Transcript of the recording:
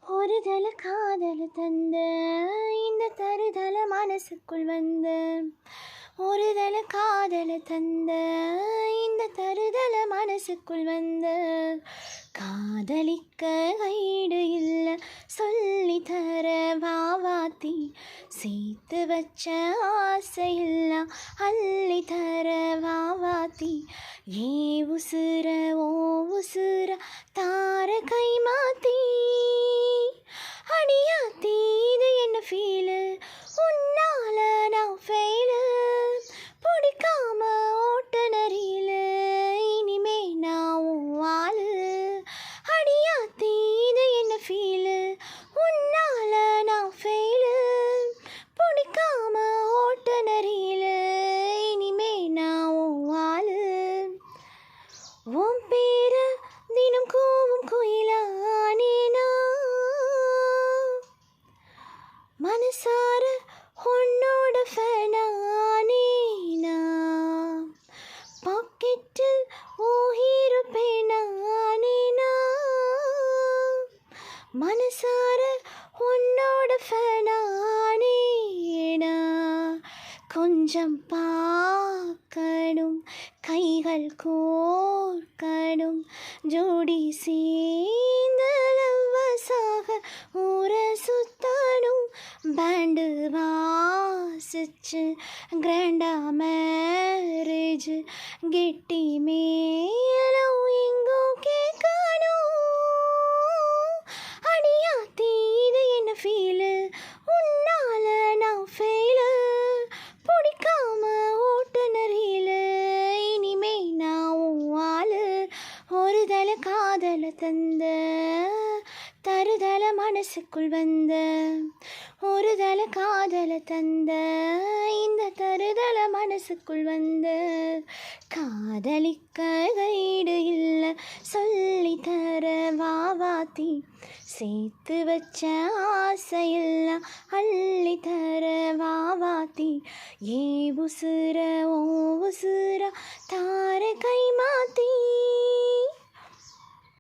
ஒருதல காதல் தந்த இந்த தருதல மனசுக்குள் வந்த ஒருதல காதல் தந்த இந்த தருதல மனசுக்குள் வந்த காதலிக்க கைடு இல்லை சொல்லி தர வாவாத்தி சேர்த்து வச்ச ஆசையெல்லாம் அள்ளி தர வாவாத்தி ஏ உசுர ஓ உசுர தார கை மாத்தி அடியாத்தி இது என்ன ஃபீலு உன்னால நான் ஃபெயிலு பிடிக்காம ஓட்டுநரில் இனிமே நான் ஆளு அடியாத்தி இது என்ன ஃபீலு உன்னால நான் ஃபெயிலு பிடிக்காம ஓட்டுநரில் இனிமே நான் ஆளு உன் பேர தினம் கோவும் குயிலானேனா மனசார உன்னோட ஃபேனானேனா பாக்கெட்டில் ஓ ஹீரோ பேனானேனா மனசார உன்னோட ஃபேனானேனா கொஞ்சம் பார்க்கணும் கைகள் கோர்க்கணும் ஜோடி சேர்ந்து லவ்வசாக ஊர சுத்தணும் பேண்டு வாசிச்சு கிராண்டா மேரேஜ் கெட்டி மேலும் எங்கோ கேட்கணும் அடியாத்தி இது என்ன ஃபீலு உன்னால நான் ஃபெயிலு பிடிக்காம ஓட்டுநரில் இனிமே நான் ஆளு ஒருதல காதல தந்த தருதல மனசுக்குள் வந்த ஒருதல காதல தந்த இந்த தருதல மனசுக்குள் வந்த காதலிக்க கைடு இல்லை சொல்லி தர வாவாத்தி சேர்த்து வச்ச ஆசையெல்லாம் அள்ளி தர வாவாத்தி ஏ உசுர ஓ உசுர தார கை மாத்தி